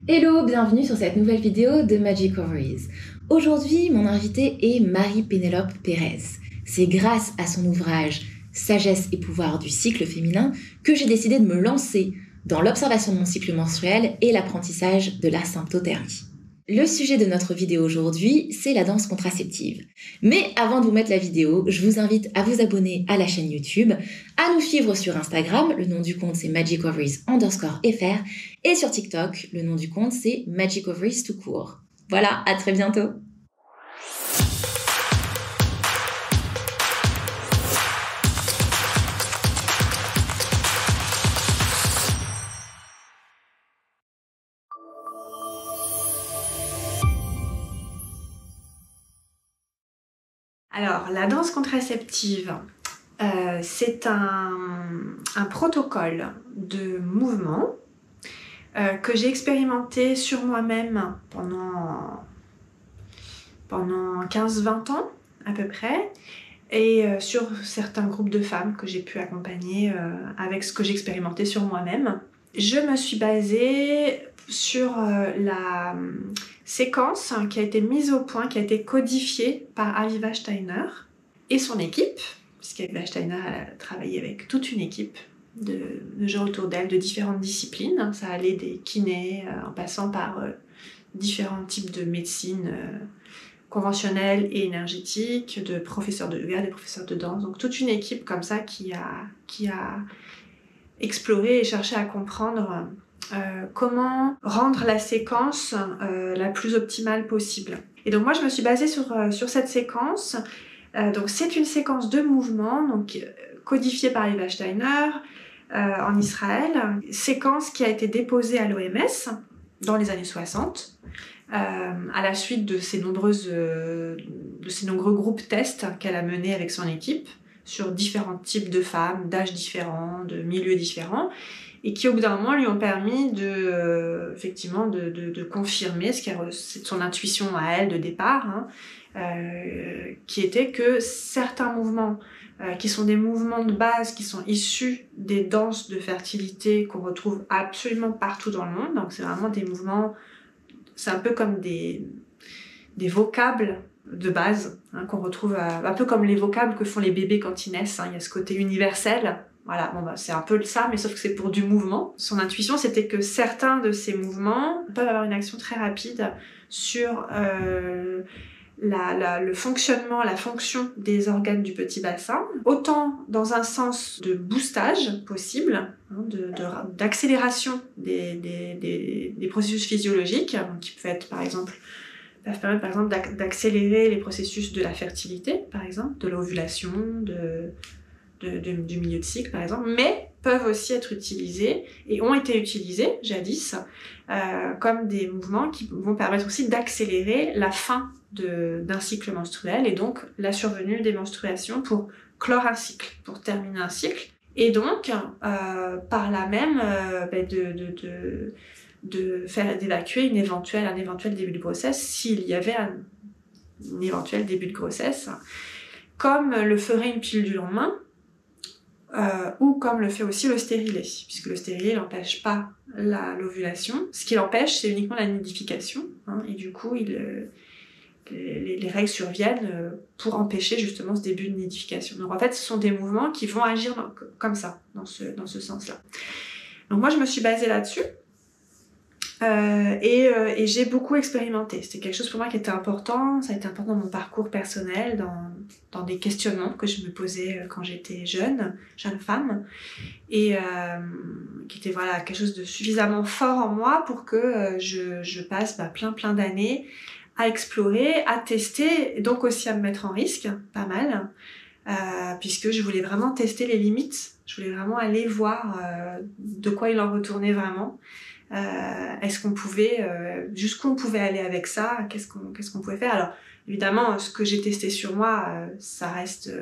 Hello, bienvenue sur cette nouvelle vidéo de Magic Ovaries. Aujourd'hui, mon invitée est Marie-Pénélope Pérez. C'est grâce à son ouvrage Sagesse et pouvoir du cycle féminin que j'ai décidé de me lancer dans l'observation de mon cycle menstruel et l'apprentissage de la symptothermie. Le sujet de notre vidéo aujourd'hui, c'est la danse contraceptive. Mais avant de vous mettre la vidéo, je vous invite à vous abonner à la chaîne YouTube, à nous suivre sur Instagram, le nom du compte c'est magicovaries_fr, et sur TikTok, le nom du compte c'est magicovaries tout court. Voilà, à très bientôt. Alors, la danse contraceptive, c'est un protocole de mouvement que j'ai expérimenté sur moi-même pendant 15-20 ans à peu près, et sur certains groupes de femmes que j'ai pu accompagner avec ce que j'ai expérimenté sur moi-même. Je me suis basée sur la séquence qui a été mise au point, qui a été codifiée par Aviva Steiner et son équipe, puisqu'Aviva Steiner a travaillé avec toute une équipe de gens autour d'elle, de différentes disciplines. Ça allait des kinés en passant par différents types de médecine conventionnelle et énergétique, de professeurs de yoga, des professeurs de danse, donc toute une équipe comme ça qui a exploré et cherché à comprendre comment rendre la séquence la plus optimale possible. Et donc moi je me suis basée sur cette séquence. Donc c'est une séquence de mouvement donc, codifiée par Aviva Steiner en Israël, séquence qui a été déposée à l'OMS dans les années 60 à la suite de ces nombreux groupes tests qu'elle a menés avec son équipe sur différents types de femmes, d'âges différents, de milieux différents, et qui au bout d'un moment lui ont permis effectivement de confirmer c'est son intuition à elle de départ, qui était que certains mouvements qui sont des mouvements de base qui sont issus des danses de fertilité qu'on retrouve absolument partout dans le monde, donc c'est vraiment des mouvements, c'est un peu comme des vocables de base qu'on retrouve un peu comme les vocables que font les bébés quand ils naissent, il y a ce côté universel. Voilà, c'est un peu ça, mais sauf que c'est pour du mouvement. Son intuition, c'était que certains de ces mouvements peuvent avoir une action très rapide sur le fonctionnement, la fonction des organes du petit bassin, autant dans un sens de boostage possible, d'accélération des processus physiologiques, qui peuvent être peuvent permettre par exemple d'accélérer les processus de la fertilité, par exemple, de l'ovulation, du milieu de cycle par exemple, mais peuvent aussi être utilisés et ont été utilisés jadis comme des mouvements qui vont permettre aussi d'accélérer la fin d'un cycle menstruel et donc la survenue des menstruations pour clore un cycle, pour terminer un cycle, et donc par là même d'évacuer un éventuel début de grossesse s'il y avait un éventuel début de grossesse, comme le ferait une pilule du lendemain, ou comme le fait aussi le stérilet, puisque le stérilet n'empêche pas l'ovulation. Ce qui l'empêche, c'est uniquement la nidification, et du coup, les règles surviennent pour empêcher justement ce début de nidification. Donc en fait, ce sont des mouvements qui vont agir comme ça, dans ce sens-là. Donc moi, je me suis basée là-dessus. Et j'ai beaucoup expérimenté. C'était quelque chose pour moi qui était important. Ça a été important dans mon parcours personnel, dans des questionnements que je me posais quand j'étais jeune femme, et qui était quelque chose de suffisamment fort en moi pour que je passe plein d'années à explorer, à tester, et donc aussi à me mettre en risque, pas mal, puisque je voulais vraiment tester les limites. Je voulais vraiment aller voir de quoi il en retournait vraiment. Est-ce qu'on pouvait, jusqu'où on pouvait aller avec ça, qu'est-ce qu'on pouvait faire. Alors évidemment, ce que j'ai testé sur moi, ça reste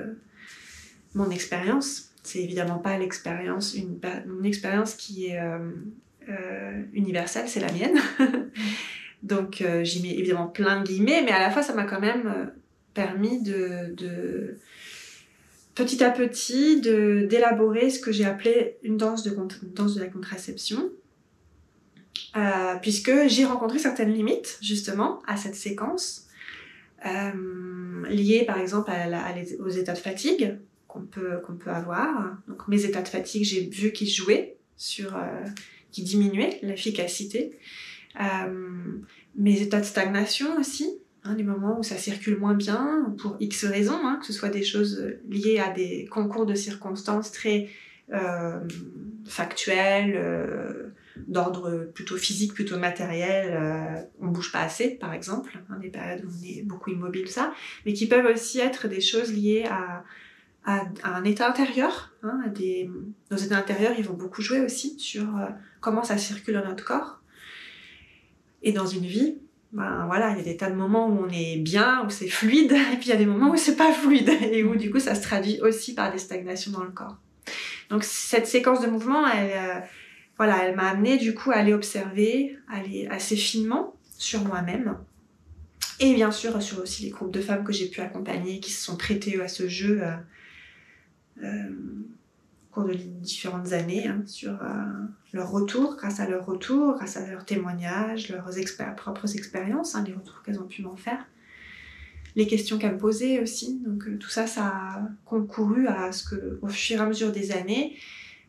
mon expérience. C'est évidemment pas une expérience qui est universelle, c'est la mienne. Donc j'y mets évidemment plein de guillemets, mais à la fois ça m'a quand même permis de petit à petit d'élaborer ce que j'ai appelé une danse de la contraception, puisque j'ai rencontré certaines limites, justement, à cette séquence, liées, par exemple, aux états de fatigue qu'on peut avoir. Donc, mes états de fatigue, j'ai vu qu'ils jouaient qui diminuaient l'efficacité. Mes états de stagnation aussi, les moments où ça circule moins bien, pour X raisons, que ce soit des choses liées à des concours de circonstances très factuels, d'ordre plutôt physique, plutôt matériel, on bouge pas assez, par exemple, des périodes où on est beaucoup immobile, ça, mais qui peuvent aussi être des choses liées à un état intérieur. Nos états intérieurs, ils vont beaucoup jouer aussi sur comment ça circule dans notre corps. Et dans une vie, il y a des tas de moments où on est bien, où c'est fluide, et puis il y a des moments où c'est pas fluide, et où du coup ça se traduit aussi par des stagnations dans le corps. Donc cette séquence de mouvement, elle m'a amenée du coup à aller observer, aller assez finement sur moi-même, et bien sûr sur aussi les groupes de femmes que j'ai pu accompagner, qui se sont prêtées à ce jeu au cours de différentes années, sur leur retour, grâce à leur retour, grâce à leurs témoignages, leurs propres expériences, les retours qu'elles ont pu m'en faire, les questions qu'elles me posaient aussi. Donc tout ça, ça a concouru à ce que, au fur et à mesure des années,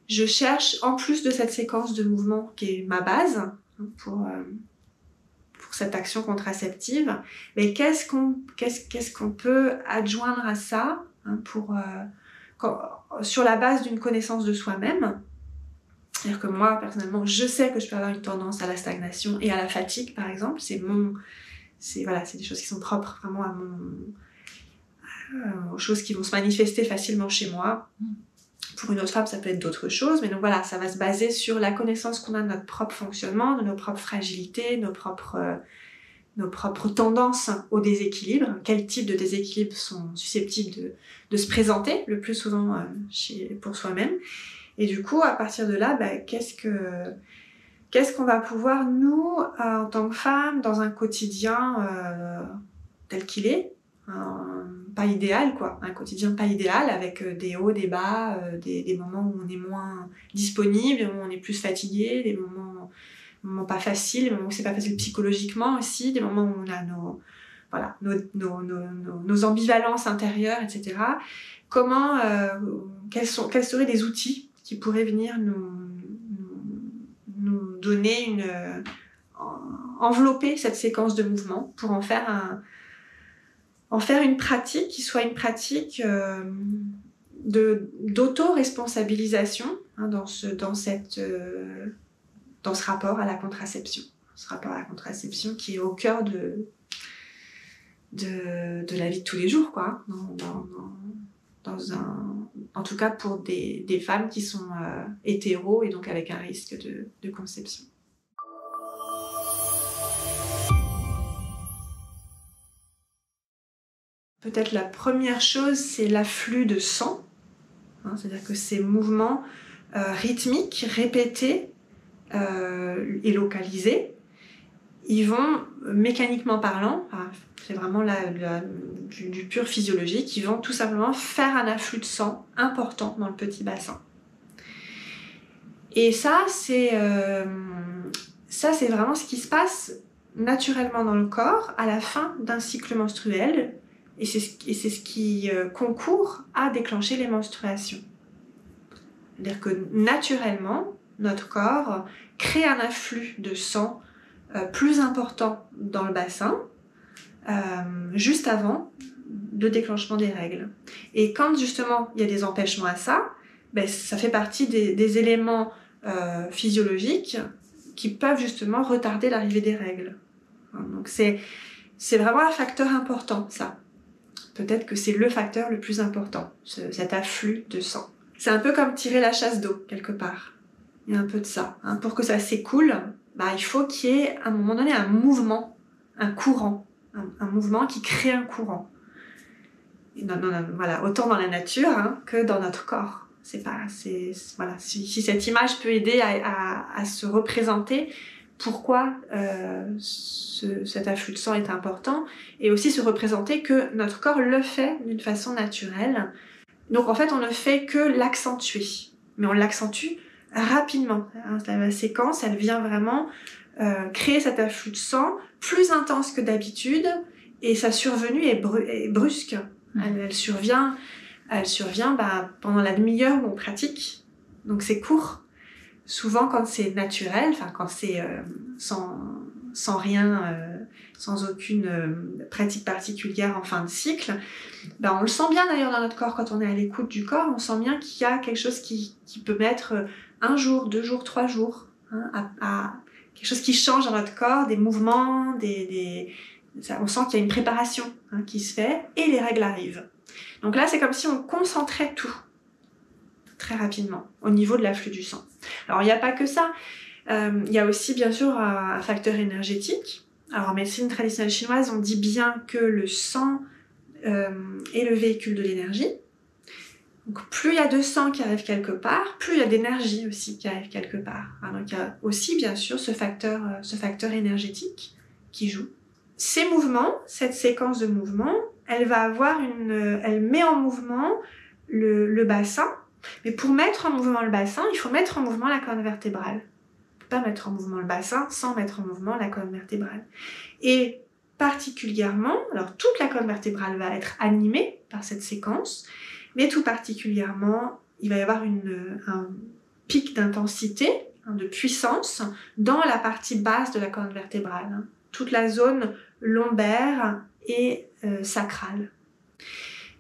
je cherche, en plus de cette séquence de mouvement qui est ma base pour cette action contraceptive, mais qu'est-ce qu'on peut adjoindre à ça sur la base d'une connaissance de soi-même. C'est-à-dire que moi, personnellement, je sais que je peux avoir une tendance à la stagnation et à la fatigue, par exemple. C'est des choses qui sont propres vraiment aux choses qui vont se manifester facilement chez moi. Pour une autre femme, ça peut être d'autres choses, mais donc voilà, ça va se baser sur la connaissance qu'on a de notre propre fonctionnement, de nos propres fragilités, nos propres tendances au déséquilibre, quel type de déséquilibre sont susceptibles de se présenter le plus souvent pour soi-même. Et du coup, à partir de là, qu'est-ce qu'on va pouvoir, nous, en tant que femmes, dans un quotidien tel qu'il est, pas idéal, quoi, un quotidien pas idéal, avec des hauts, des bas, des moments où on est moins disponible, des moments où on est plus fatigué, des moments pas faciles, des moments où c'est pas facile psychologiquement aussi, des moments où on a nos ambivalences intérieures, etc. Quels seraient les outils qui pourraient venir nous donner envelopper cette séquence de mouvement pour en faire une pratique qui soit une pratique d'auto-responsabilisation dans ce rapport à la contraception. Ce rapport à la contraception qui est au cœur de la vie de tous les jours, quoi. En tout cas pour des femmes qui sont hétéros et donc avec un risque de conception. Peut-être la première chose, c'est l'afflux de sang. C'est-à-dire que ces mouvements rythmiques, répétés et localisés, ils vont, mécaniquement parlant, c'est vraiment du pur physiologique, ils vont tout simplement faire un afflux de sang important dans le petit bassin. Et ça, c'est vraiment ce qui se passe naturellement dans le corps à la fin d'un cycle menstruel, et c'est ce qui concourt à déclencher les menstruations. C'est-à-dire que naturellement, notre corps crée un afflux de sang plus important dans le bassin, juste avant le déclenchement des règles. Et quand justement il y a des empêchements à ça, ça fait partie des éléments physiologiques qui peuvent justement retarder l'arrivée des règles. Donc c'est vraiment un facteur important, ça. Peut-être que c'est le facteur le plus important, cet afflux de sang. C'est un peu comme tirer la chasse d'eau, quelque part. Il y a un peu de ça. Pour que ça s'écoule, il faut qu'il y ait à un moment donné un mouvement, un courant, un mouvement qui crée un courant. Et voilà, autant dans la nature que dans notre corps. Si cette image peut aider à se représenter pourquoi cet afflux de sang est important, et aussi se représenter que notre corps le fait d'une façon naturelle. Donc en fait, on ne fait que l'accentuer, mais on l'accentue rapidement. La séquence, elle vient vraiment créer cet afflux de sang plus intense que d'habitude, et sa survenue est brusque. Elle survient pendant la demi-heure où on pratique, donc c'est court. Souvent quand c'est naturel, quand c'est sans rien, sans aucune pratique particulière en fin de cycle, on le sent bien d'ailleurs dans notre corps. Quand on est à l'écoute du corps, on sent bien qu'il y a quelque chose qui peut mettre 1 jour, 2 jours, 3 jours, à quelque chose qui change dans notre corps, des mouvements, on sent qu'il y a une préparation qui se fait, et les règles arrivent. Donc là, c'est comme si on concentrait tout très rapidement au niveau de l'afflux du sang. Alors il n'y a pas que ça, il y a aussi bien sûr un facteur énergétique. Alors en médecine traditionnelle chinoise, on dit bien que le sang est le véhicule de l'énergie. Donc plus il y a de sang qui arrive quelque part, plus il y a d'énergie aussi qui arrive quelque part. Donc il y a aussi bien sûr ce facteur énergétique qui joue. Ces mouvements, cette séquence de mouvements, elle met en mouvement le bassin. Mais pour mettre en mouvement le bassin, il faut mettre en mouvement la colonne vertébrale. On ne peut pas mettre en mouvement le bassin sans mettre en mouvement la colonne vertébrale. Et particulièrement, alors toute la colonne vertébrale va être animée par cette séquence, mais tout particulièrement, il va y avoir un pic d'intensité, de puissance, dans la partie basse de la colonne vertébrale. Toute la zone lombaire et sacrale.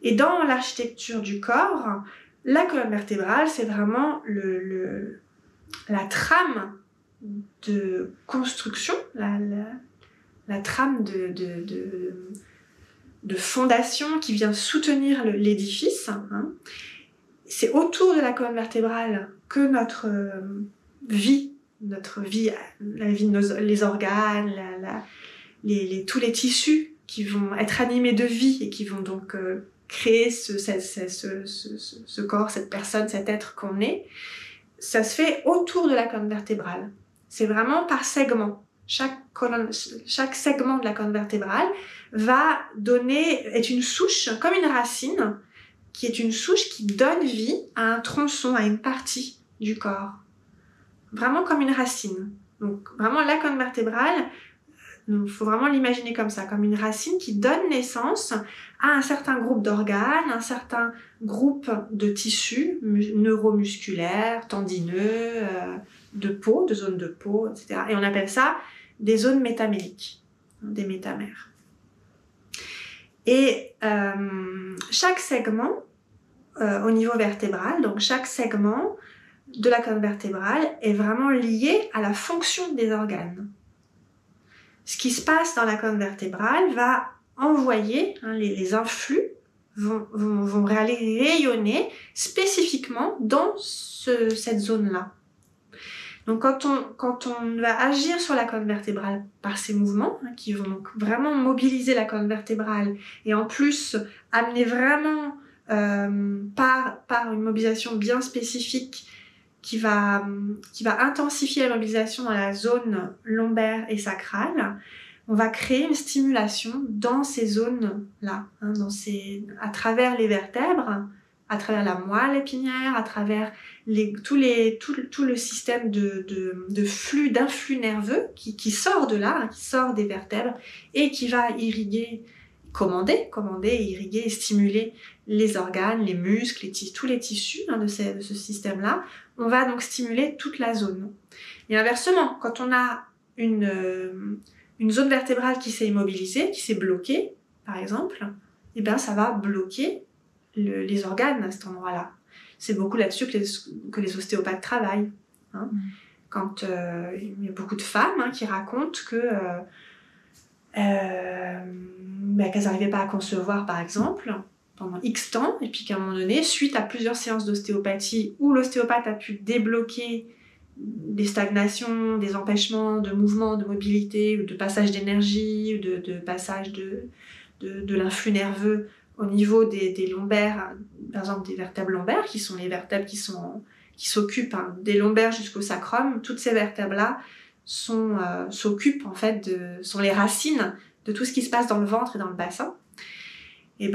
Et dans l'architecture du corps, la colonne vertébrale, c'est vraiment la trame de construction, la trame de fondation qui vient soutenir l'édifice. C'est autour de la colonne vertébrale que notre vie, la vie de les organes, tous les tissus qui vont être animés de vie et qui vont donc créer ce corps, cette personne, cet être qu'on est. Ça se fait autour de la colonne vertébrale. C'est vraiment par segment. Chaque segment de la colonne vertébrale est une souche, comme une racine, qui est une souche qui donne vie à un tronçon, à une partie du corps. Vraiment comme une racine. Donc vraiment la colonne vertébrale, il faut vraiment l'imaginer comme ça, comme une racine qui donne naissance à un certain groupe d'organes, un certain groupe de tissus neuromusculaires, tendineux, de peau, de zones de peau, etc. Et on appelle ça des zones métaméliques, des métamères. Et chaque segment au niveau vertébral, donc chaque segment de la colonne vertébrale est vraiment lié à la fonction des organes. Ce qui se passe dans la colonne vertébrale va envoyer, les influx vont aller rayonner spécifiquement dans cette zone-là. Donc quand on va agir sur la colonne vertébrale par ces mouvements, qui vont donc vraiment mobiliser la colonne vertébrale et en plus amener vraiment par une mobilisation bien spécifique qui va intensifier la mobilisation dans la zone lombaire et sacrale, on va créer une stimulation dans ces zones-là, à travers les vertèbres, à travers la moelle épinière, à travers tout le système de flux, d'influx nerveux qui sort de là, qui sort des vertèbres et qui va irriguer, commander, irriguer et stimuler les organes, les muscles, tous les tissus de ce système-là. On va donc stimuler toute la zone. Et inversement, quand on a une zone vertébrale qui s'est immobilisée, qui s'est bloquée, par exemple, eh bien ça va bloquer les organes à cet endroit-là. C'est beaucoup là-dessus que les ostéopathes travaillent. Quand il y a beaucoup de femmes qui racontent que qu'elles n'arrivaient pas à concevoir, par exemple, pendant X temps, et puis qu'à un moment donné, suite à plusieurs séances d'ostéopathie où l'ostéopathe a pu débloquer des stagnations, des empêchements de mouvement, de mobilité, ou de passage d'énergie, ou de passage de l'influx nerveux au niveau des lombaires, par exemple des vertèbres lombaires, qui sont les vertèbres qui s'occupent des lombaires jusqu'au sacrum. Toutes ces vertèbres-là s'occupent en fait sont les racines de tout ce qui se passe dans le ventre et dans le bassin. Et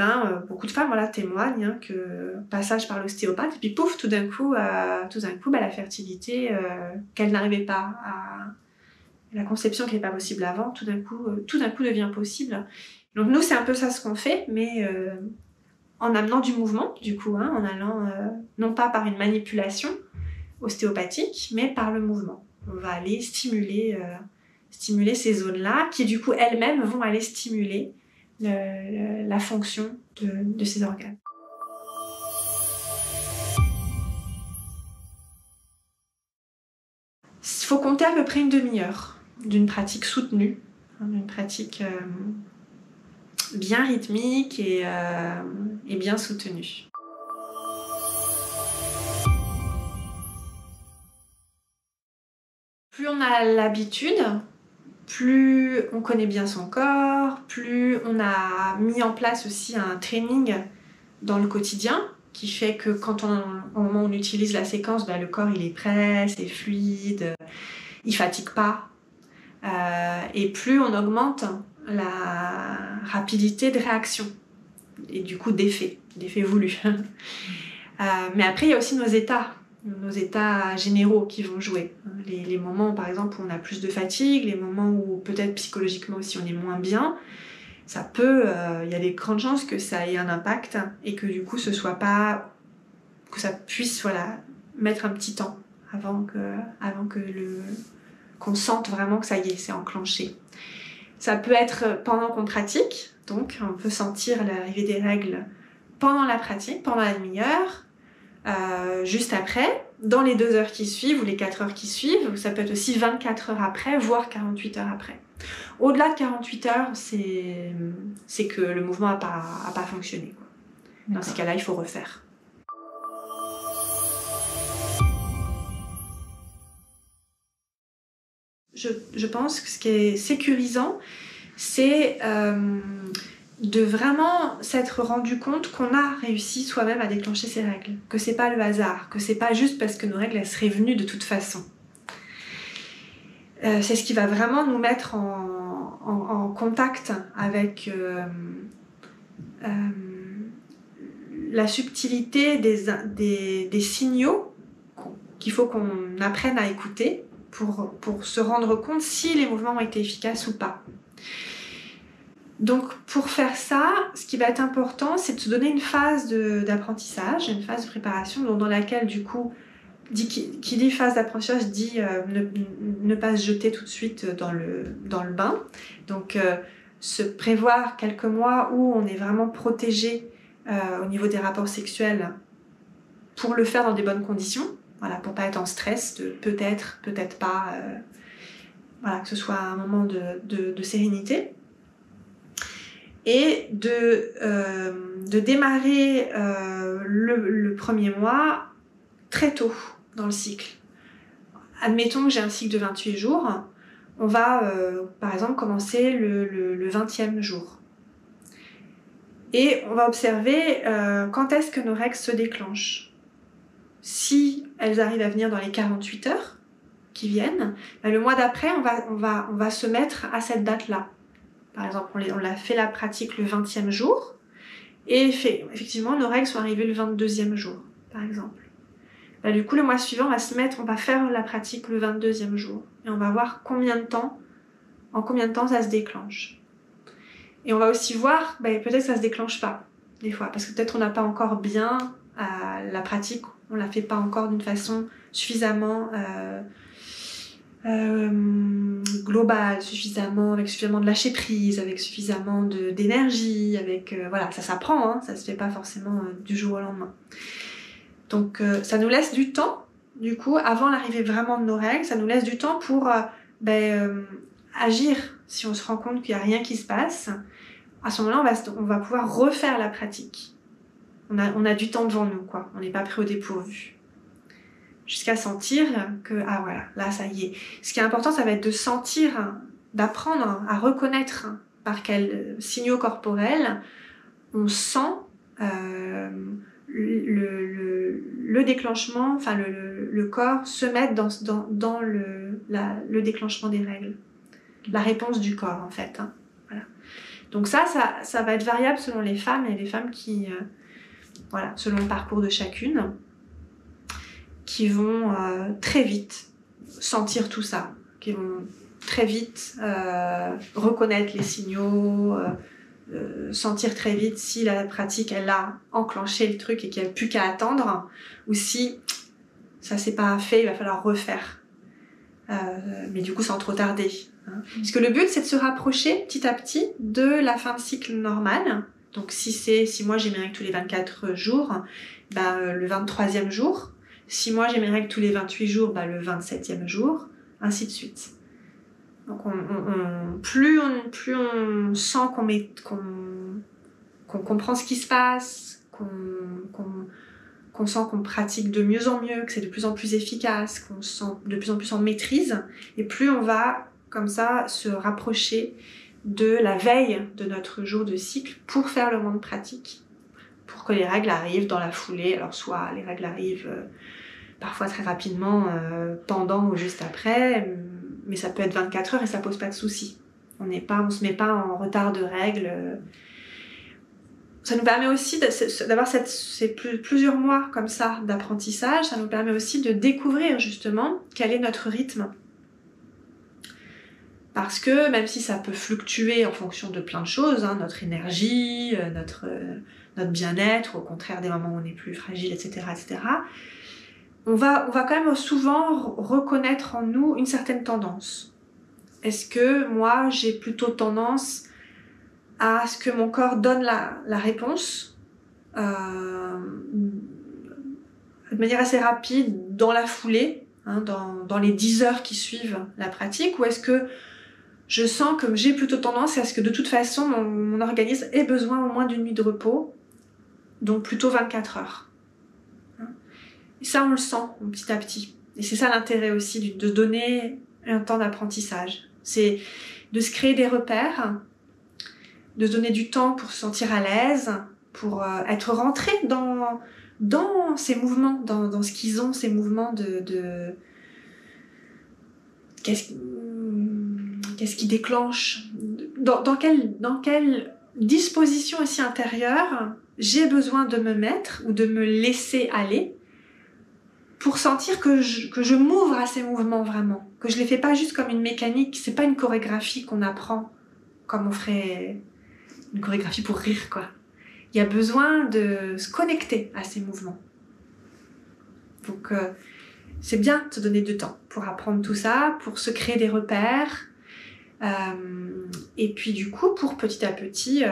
beaucoup de femmes témoignent que passage par l'ostéopathe, et puis pouf, tout d'un coup la fertilité qu'elles n'arrivaient pas La conception qui n'est pas possible avant, tout d'un coup devient possible. Donc nous, c'est un peu ça ce qu'on fait, mais en amenant du mouvement, du coup, en allant non pas par une manipulation ostéopathique, mais par le mouvement. On va aller stimuler ces zones-là, qui du coup elles-mêmes vont aller stimuler la fonction de ces organes. Il faut compter à peu près une demi-heure d'une pratique soutenue, d'une pratique bien rythmique et bien soutenue. Plus on a l'habitude, plus on connaît bien son corps, plus on a mis en place aussi un training dans le quotidien qui fait que au moment où on utilise la séquence, le corps il est prêt, c'est fluide, il fatigue pas. Et plus on augmente la rapidité de réaction et du coup d'effet voulu. Mais après il y a aussi nos états généraux qui vont jouer. Les moments par exemple où on a plus de fatigue, les moments où peut-être psychologiquement aussi on est moins bien, ça peut, il y a des grandes chances que ça ait un impact et que du coup que ça puisse mettre un petit temps avant qu'on sente vraiment que ça y est, c'est enclenché. Ça peut être pendant qu'on pratique, donc on peut sentir l'arrivée des règles pendant la pratique, pendant la demi-heure, juste après, dans les 2 heures qui suivent ou les 4 heures qui suivent, ça peut être aussi 24 heures après, voire 48 heures après. Au-delà de 48 heures, c'est que le mouvement n'a pas fonctionné. Dans ces cas-là, il faut refaire. Je pense que ce qui est sécurisant, c'est de vraiment s'être rendu compte qu'on a réussi soi-même à déclencher ces règles, que c'est pas le hasard, que c'est pas juste parce que nos règles elles seraient venues de toute façon. C'est ce qui va vraiment nous mettre en contact avec la subtilité des signaux qu'il faut qu'on apprenne à écouter pour se rendre compte si les mouvements ont été efficaces ou pas. Donc pour faire ça, ce qui va être important, c'est de se donner une phase d'apprentissage, une phase de préparation dans laquelle du coup, qui dit phase d'apprentissage dit ne pas se jeter tout de suite dans le bain. Donc se prévoir quelques mois où on est vraiment protégé au niveau des rapports sexuels pour le faire dans des bonnes conditions, pour pas être en stress de peut-être pas, que ce soit un moment de sérénité. Et de démarrer le premier mois très tôt dans le cycle. Admettons que j'ai un cycle de 28 jours, on va par exemple commencer le 20e jour. Et on va observer quand est-ce que nos règles se déclenchent. Si elles arrivent à venir dans les 48 heures qui viennent, le mois d'après, on va se mettre à cette date-là. Par exemple, on a fait la pratique le 20e jour, et effectivement, nos règles sont arrivées le 22e jour, par exemple. Du coup, le mois suivant, on va faire la pratique le 22e jour, et on va voir en combien de temps ça se déclenche. Et on va aussi voir, peut-être que ça se déclenche pas, des fois, parce que peut-être on n'a pas encore bien la pratique, on la fait pas encore d'une façon suffisamment global, avec suffisamment de lâcher prise, avec suffisamment d'énergie, ça s'apprend, ça se fait pas forcément du jour au lendemain. Donc ça nous laisse du temps, du coup, avant l'arrivée vraiment de nos règles, ça nous laisse du temps pour agir. Si on se rend compte qu'il n'y a rien qui se passe, à ce moment-là, on va pouvoir refaire la pratique. On a du temps devant nous, on n'est pas pris au dépourvu. Jusqu'à sentir que, là ça y est. Ce qui est important, ça va être de sentir, d'apprendre à reconnaître par quels signaux corporels on sent le déclenchement, le corps se mettre dans le déclenchement des règles. La réponse du corps, en fait. Donc ça va être variable selon les femmes, et les femmes qui, selon le parcours de chacune, qui vont très vite sentir tout ça, qui vont très vite reconnaître les signaux, sentir très vite si la pratique elle a enclenché le truc et qu'il n'y a plus qu'à attendre, ou si ça s'est pas fait, il va falloir refaire. Mais du coup sans trop tarder. Hein. Parce que le but c'est de se rapprocher petit à petit de la fin de cycle normal. Donc si moi j'ai mes règles tous les 24 jours, le 23e jour. Si moi j'ai mes règles tous les 28 jours, le 27e jour, ainsi de suite. Donc plus on sent qu'on comprend ce qui se passe, qu'on sent qu'on pratique de mieux en mieux, que c'est de plus en plus efficace, qu'on se sent de plus en plus en maîtrise, et plus on va comme ça se rapprocher de la veille de notre jour de cycle pour faire le moment de pratique, pour que les règles arrivent dans la foulée. Alors soit les règles arrivent parfois très rapidement, pendant ou juste après, mais ça peut être 24 heures et ça pose pas de soucis. On se met pas en retard de règles. Ça nous permet aussi d'avoir plusieurs mois comme ça d'apprentissage. Ça nous permet aussi de découvrir justement quel est notre rythme. Parce que même si ça peut fluctuer en fonction de plein de choses, hein, notre énergie, notre bien-être, au contraire des moments où on est plus fragile, etc., on va quand même souvent reconnaître en nous une certaine tendance. Est-ce que moi j'ai plutôt tendance à ce que mon corps donne la réponse de manière assez rapide dans la foulée, hein, dans les 10 heures qui suivent la pratique, ou est-ce que je sens que j'ai plutôt tendance à ce que de toute façon mon organisme ait besoin au moins d'une nuit de repos, donc plutôt 24 heures. Et ça on le sent petit à petit. Et c'est ça l'intérêt aussi de donner un temps d'apprentissage. C'est de se créer des repères, de se donner du temps pour se sentir à l'aise, pour être rentré dans ces mouvements, dans ce qu'ils ont, ces mouvements de qu'est-ce qui déclenche, dans quelle disposition aussi intérieure j'ai besoin de me mettre ou de me laisser aller pour sentir que je m'ouvre à ces mouvements vraiment, que je les fais pas juste comme une mécanique. C'est pas une chorégraphie qu'on apprend comme on ferait une chorégraphie pour rire, quoi. Il y a besoin de se connecter à ces mouvements. Donc c'est bien de se donner du temps pour apprendre tout ça, pour se créer des repères, et puis du coup pour petit à petit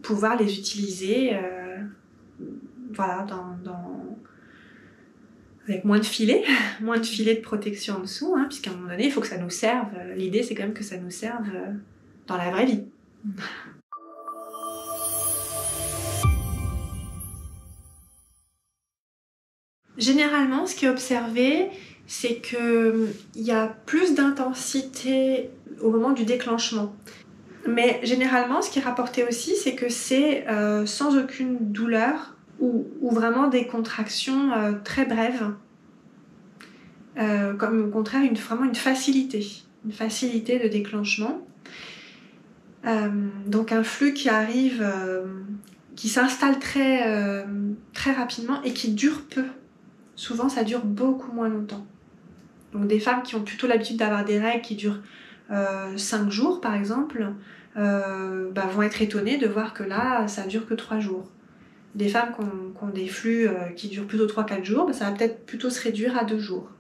pouvoir les utiliser voilà, avec moins de filets de protection en dessous, hein, puisqu'à un moment donné il faut que ça nous serve. L'idée c'est quand même que ça nous serve dans la vraie vie. Généralement, ce qui est observé, c'est qu'il y a plus d'intensité au moment du déclenchement. Mais généralement, ce qui est rapporté aussi, c'est que c'est sans aucune douleur ou vraiment des contractions très brèves. Comme au contraire, vraiment une facilité de déclenchement. Donc un flux qui arrive, qui s'installe très rapidement et qui dure peu. Souvent, ça dure beaucoup moins longtemps. Donc des femmes qui ont plutôt l'habitude d'avoir des règles qui durent 5 jours, par exemple, vont être étonnées de voir que là, ça dure que 3 jours. Des femmes qui ont des flux qui durent plutôt 3-4 jours, ça va peut-être plutôt se réduire à 2 jours.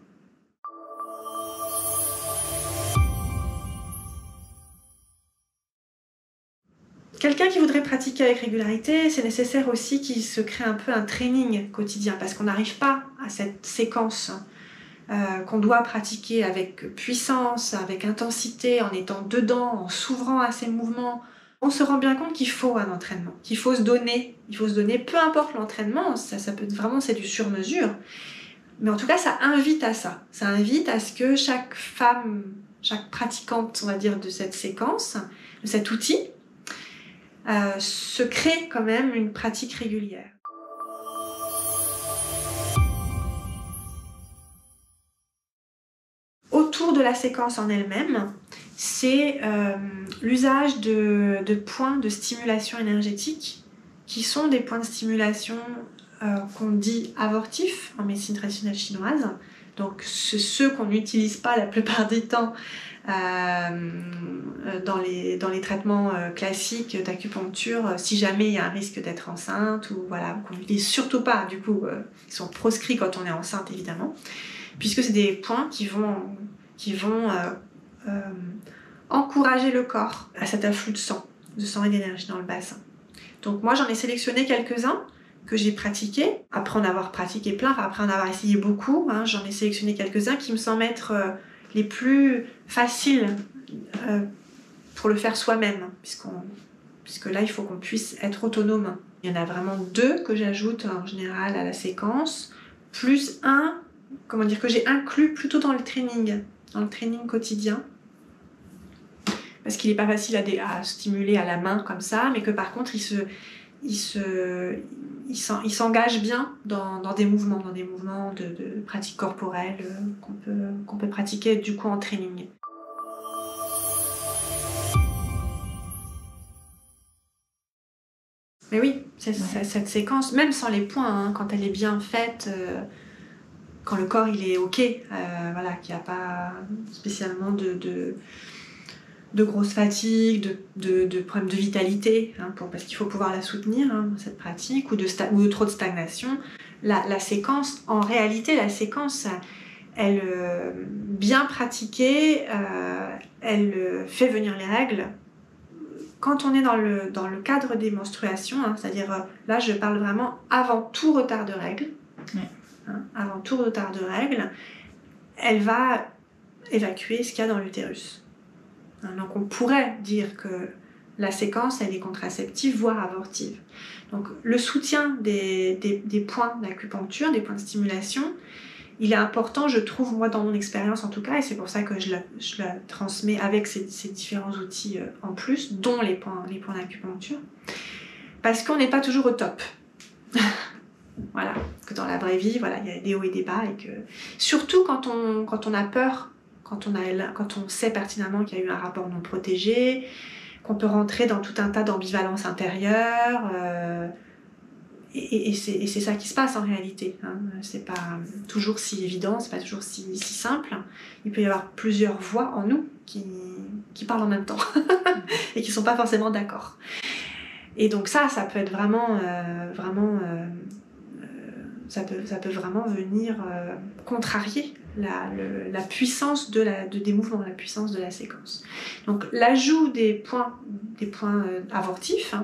Quelqu'un qui voudrait pratiquer avec régularité, c'est nécessaire aussi qu'il se crée un peu un training quotidien, parce qu'on n'arrive pas à cette séquence qu'on doit pratiquer avec puissance, avec intensité, en étant dedans, en s'ouvrant à ces mouvements. On se rend bien compte qu'il faut un entraînement, qu'il faut se donner. Il faut se donner, peu importe l'entraînement, ça peut être vraiment, c'est du sur-mesure. Mais en tout cas, ça invite à ça. Ça invite à ce que chaque femme, chaque pratiquante, on va dire, de cette séquence, de cet outil, se crée quand même une pratique régulière. Autour de la séquence en elle-même, c'est l'usage de points de stimulation énergétique qui sont des points de stimulation qu'on dit avortifs en médecine traditionnelle chinoise, Donc ceux qu'on n'utilise pas la plupart du temps dans les traitements classiques d'acupuncture, si jamais il y a un risque d'être enceinte, ou voilà, qu'on n'utilise surtout pas, du coup, ils sont proscrits quand on est enceinte évidemment, puisque c'est des points qui vont encourager le corps à cet afflux de sang et d'énergie dans le bassin. Donc moi j'en ai sélectionné quelques-uns que j'ai pratiqués, après en avoir pratiqué plein, après en avoir essayé beaucoup, j'en ai sélectionné quelques-uns qui me semblent être les plus faciles pour le faire soi-même, puisque là il faut qu'on puisse être autonome. Il y en a vraiment 2 que j'ajoute en général à la séquence, plus un, que j'ai inclus plutôt dans le training quotidien, parce qu'il n'est pas facile à stimuler à la main comme ça, mais que par contre il s'engage bien dans des mouvements de pratique corporelle qu'on peut pratiquer du coup en training. Mais oui, cette séquence, même sans les points, quand elle est bien faite, quand le corps il est ok, voilà, qu'il n'y a pas spécialement de grosse fatigue, de problèmes de vitalité, parce qu'il faut pouvoir la soutenir, cette pratique, ou de trop de stagnation. La séquence, en réalité, elle, bien pratiquée, elle fait venir les règles. Quand on est dans le cadre des menstruations, c'est-à-dire, là je parle vraiment avant tout retard de règles, avant tout retard de règles, elle va évacuer ce qu'il y a dans l'utérus. Donc on pourrait dire que la séquence, elle est contraceptive, voire abortive. Donc le soutien des points d'acupuncture, des points de stimulation, il est important, je trouve, moi dans mon expérience en tout cas, et c'est pour ça que je la transmets avec ces différents outils en plus, dont les points d'acupuncture, parce qu'on n'est pas toujours au top. Voilà, que dans la vraie vie, voilà, il y a des hauts et des bas, et que surtout quand on a peur, quand on sait pertinemment qu'il y a eu un rapport non protégé, qu'on peut rentrer dans tout un tas d'ambivalences intérieures, et c'est ça qui se passe en réalité. C'est pas toujours si évident, c'est pas toujours si simple. Il peut y avoir plusieurs voix en nous qui parlent en même temps et qui sont pas forcément d'accord. Et donc ça peut être vraiment ça peut vraiment venir contrarier la puissance des mouvements, la puissance de la séquence. Donc l'ajout des points avortifs,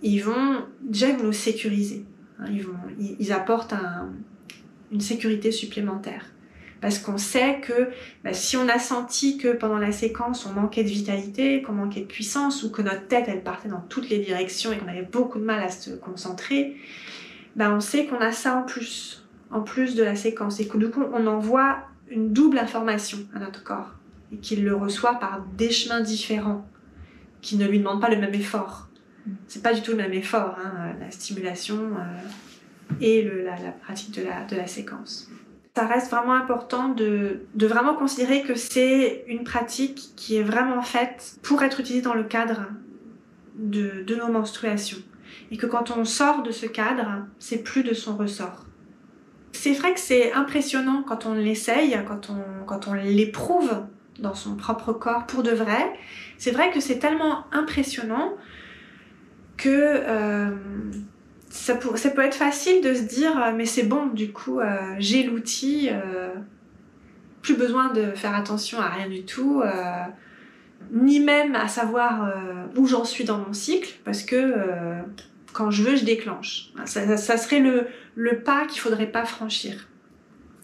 ils vont déjà nous sécuriser. Ils apportent une sécurité supplémentaire. Parce qu'on sait que si on a senti que pendant la séquence on manquait de vitalité, qu'on manquait de puissance, ou que notre tête elle partait dans toutes les directions et qu'on avait beaucoup de mal à se concentrer, on sait qu'on a ça en plus de la séquence, et que du coup on envoie une double information à notre corps, et qu'il le reçoit par des chemins différents, qui ne lui demandent pas le même effort. C'est pas du tout le même effort, la stimulation et la pratique de la séquence. Ça reste vraiment important de vraiment considérer que c'est une pratique qui est vraiment faite pour être utilisée dans le cadre de nos menstruations. Et que quand on sort de ce cadre, c'est plus de son ressort. C'est vrai que c'est impressionnant quand on l'essaye, quand on l'éprouve dans son propre corps pour de vrai. C'est vrai que c'est tellement impressionnant que ça peut être facile de se dire mais c'est bon, du coup j'ai l'outil, plus besoin de faire attention à rien du tout, ni même à savoir où j'en suis dans mon cycle, parce que quand je veux, je déclenche. Ça serait le pas qu'il faudrait pas franchir,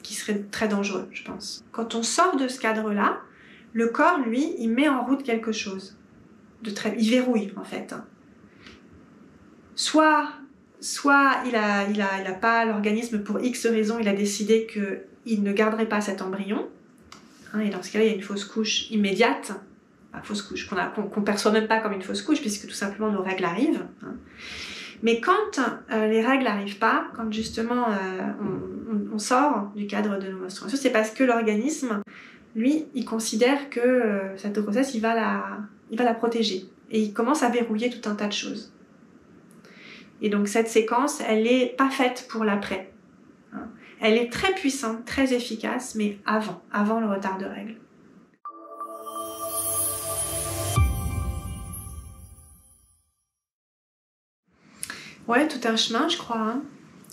qui serait très dangereux, je pense. Quand on sort de ce cadre-là, le corps, lui, il met en route quelque chose. Il verrouille, en fait. Soit il a pas l'organisme pour X raisons, il a décidé qu'il ne garderait pas cet embryon, et dans ce cas-là, il y a une fausse couche immédiate, fausse couche qu'on perçoit même pas comme une fausse couche, puisque tout simplement nos règles arrivent. Mais quand les règles n'arrivent pas, quand justement on sort du cadre de nos menstruations, c'est parce que l'organisme, lui, il considère que cette grossesse, il va la protéger. Et il commence à verrouiller tout un tas de choses. Et donc cette séquence, elle n'est pas faite pour l'après. Elle est très puissante, très efficace, mais avant le retard de règles. Ouais, tout un chemin, je crois, hein.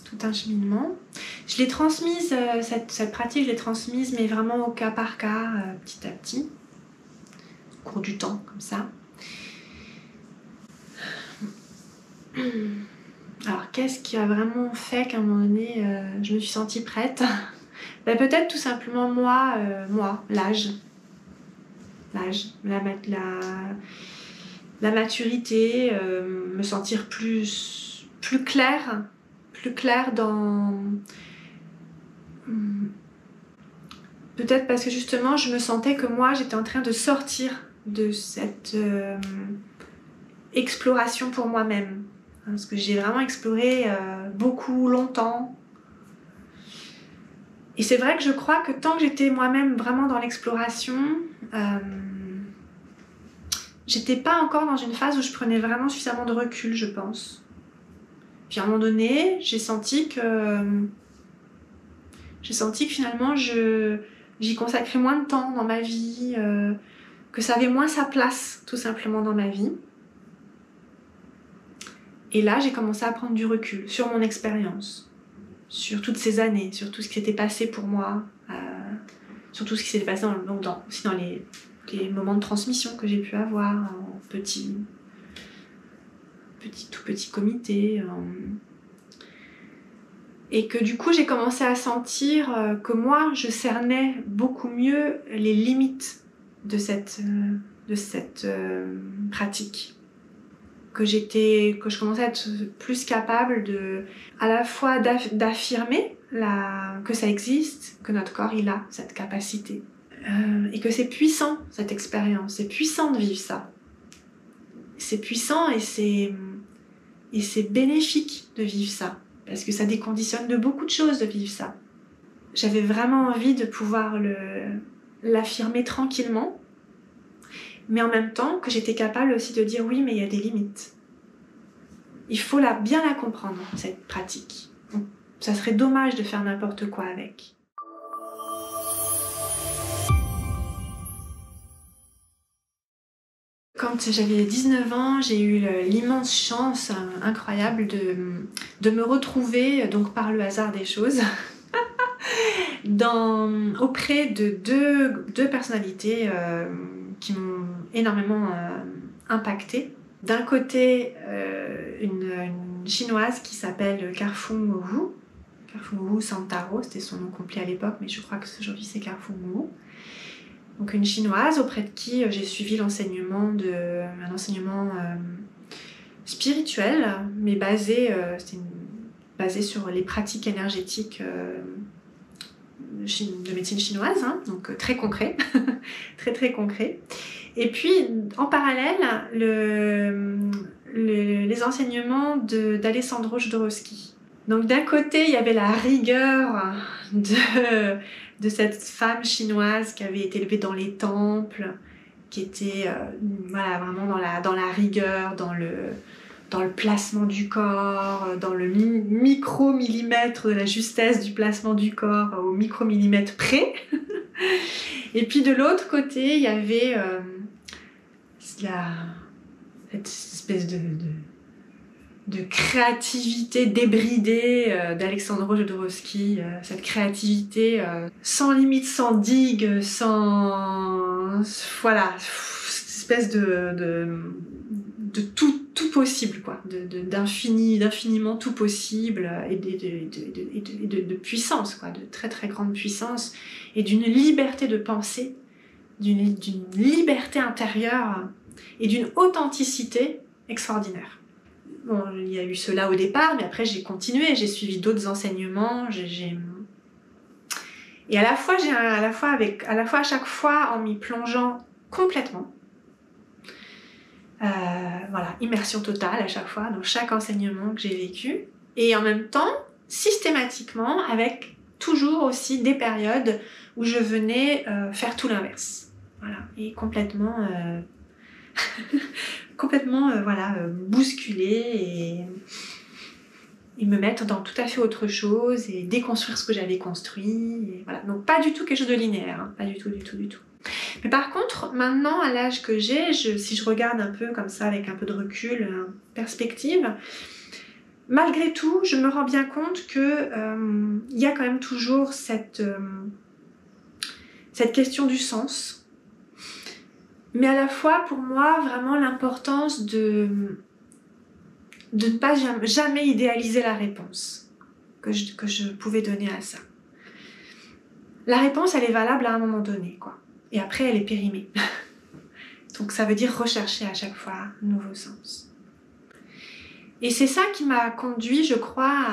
Tout un cheminement. Je l'ai transmise, cette pratique, je l'ai transmise, mais vraiment au cas par cas, petit à petit, au cours du temps, comme ça. Alors, qu'est-ce qui a vraiment fait qu'à un moment donné, je me suis sentie prête? Ben, peut-être tout simplement moi, l'âge. La maturité, me sentir plus claire dans... Peut-être parce que justement, je me sentais que moi, j'étais en train de sortir de cette exploration pour moi-même. Parce que j'ai vraiment exploré beaucoup, longtemps. Et c'est vrai que je crois que tant que j'étais moi-même vraiment dans l'exploration, j'étais pas encore dans une phase où je prenais vraiment suffisamment de recul, je pense. Puis à un moment donné, j'ai senti que finalement j'y consacrais moins de temps dans ma vie, que ça avait moins sa place tout simplement dans ma vie. Et là, j'ai commencé à prendre du recul sur mon expérience, sur toutes ces années, sur tout ce qui s'était passé pour moi, sur tout ce qui s'était passé aussi dans les moments de transmission que j'ai pu avoir en tout petit comité. Et que du coup, j'ai commencé à sentir que moi, je cernais beaucoup mieux les limites de cette pratique. Que je commençais à être plus capable à la fois d'affirmer que ça existe, que notre corps il a cette capacité, et que c'est puissant cette expérience, c'est puissant de vivre ça, c'est puissant et c'est bénéfique de vivre ça parce que ça déconditionne de beaucoup de choses de vivre ça. J'avais vraiment envie de pouvoir l'affirmer tranquillement, mais en même temps que j'étais capable aussi de dire oui, mais il y a des limites. Il faut bien la comprendre, cette pratique. Donc, ça serait dommage de faire n'importe quoi avec. Quand j'avais 19 ans, j'ai eu l'immense chance incroyable de me retrouver, donc par le hasard des choses, auprès de deux personnalités qui m'ont énormément impactée. D'un côté, une chinoise qui s'appelle Carfung Wu. Carfung Wu Santaro, c'était son nom complet à l'époque, mais je crois qu'aujourd'hui c'est Carfung Wu. Donc une chinoise auprès de qui j'ai suivi un enseignement spirituel, mais basé sur les pratiques énergétiques de médecine chinoise, hein, donc très concret, très très concret. Et puis en parallèle, les enseignements d'Alessandro Jodorowsky. Donc d'un côté, il y avait la rigueur de cette femme chinoise qui avait été élevée dans les temples, qui était vraiment dans la rigueur, dans le placement du corps, dans le micro-millimètre de la justesse du placement du corps au micro-millimètre près. Et puis de l'autre côté, il y avait cette espèce de créativité débridée d'Alessandro Jodorowsky, cette créativité sans limite, sans digue, voilà, cette espèce de tout possible, quoi, d'infiniment tout possible, et de puissance, quoi, de très très grande puissance, et d'une liberté de pensée, d'une liberté intérieure et d'une authenticité extraordinaire. Bon, il y a eu cela au départ, mais après j'ai continué, j'ai suivi d'autres enseignements, et à la fois à chaque fois en m'y plongeant complètement. Voilà, immersion totale à chaque fois dans chaque enseignement que j'ai vécu, et en même temps systématiquement avec toujours aussi des périodes où je venais faire tout l'inverse, voilà, et complètement bousculer et me mettre dans tout à fait autre chose et déconstruire ce que j'avais construit. Et voilà. Donc pas du tout quelque chose de linéaire, hein. Pas du tout, du tout, du tout. Mais par contre, maintenant, à l'âge que j'ai, si je regarde un peu comme ça, avec un peu de recul, perspective, malgré tout, je me rends bien compte que y a quand même toujours cette question du sens. Mais à la fois, pour moi, vraiment l'importance de ne pas jamais idéaliser la réponse que je pouvais donner à ça. La réponse, elle est valable à un moment donné, quoi. Et après, elle est périmée. Donc ça veut dire rechercher à chaque fois un nouveau sens. Et c'est ça qui m'a conduit, je crois,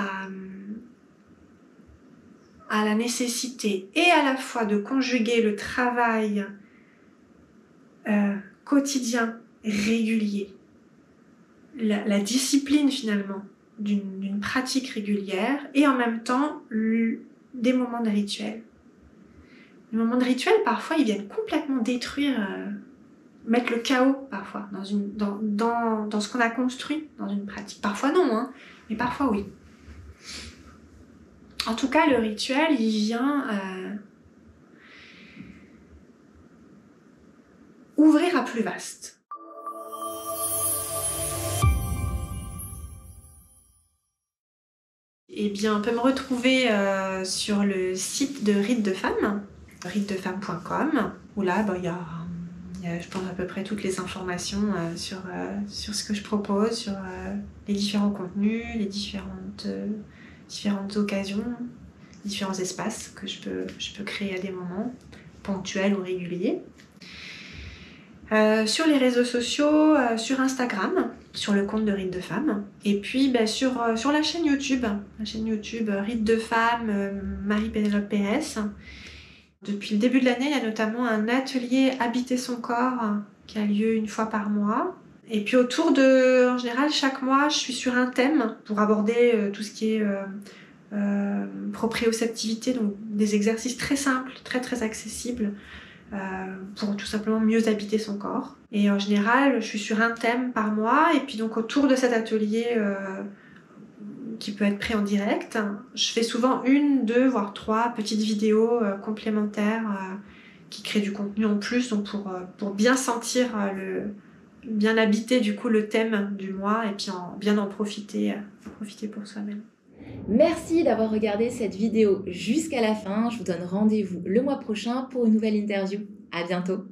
à la nécessité et à la fois de conjuguer le travail quotidien, régulier, la discipline finalement d'une pratique régulière et en même temps des moments de rituel. Les moments de rituel, parfois, ils viennent complètement détruire, mettre le chaos parfois dans ce qu'on a construit dans une pratique. Parfois non, hein, mais parfois oui. En tout cas, le rituel, il vient ouvrir à plus vaste. Eh bien, on peut me retrouver sur le site de Rites de Femmes, ritesdefemmes.com, où là, il y a, je pense, à peu près toutes les informations sur ce que je propose, sur les différents contenus, les différentes occasions, différents espaces que je peux créer à des moments ponctuels ou réguliers. Sur les réseaux sociaux, sur Instagram, sur le compte de Rites de Femmes, et puis sur la chaîne YouTube Rites de Femmes, Marie-Pénélope Pérez. Depuis le début de l'année, il y a notamment un atelier Habiter son corps qui a lieu une fois par mois. Et puis en général, chaque mois, je suis sur un thème pour aborder tout ce qui est proprioceptivité, donc des exercices très simples, très très accessibles, pour tout simplement mieux habiter son corps. Et en général, je suis sur un thème par mois, et puis donc autour de cet atelier qui peut être pris en direct, je fais souvent 1, 2, voire 3 petites vidéos complémentaires qui créent du contenu en plus, donc pour bien sentir bien habiter du coup le thème du mois et puis bien en profiter pour soi-même. Merci d'avoir regardé cette vidéo jusqu'à la fin. Je vous donne rendez-vous le mois prochain pour une nouvelle interview. À bientôt.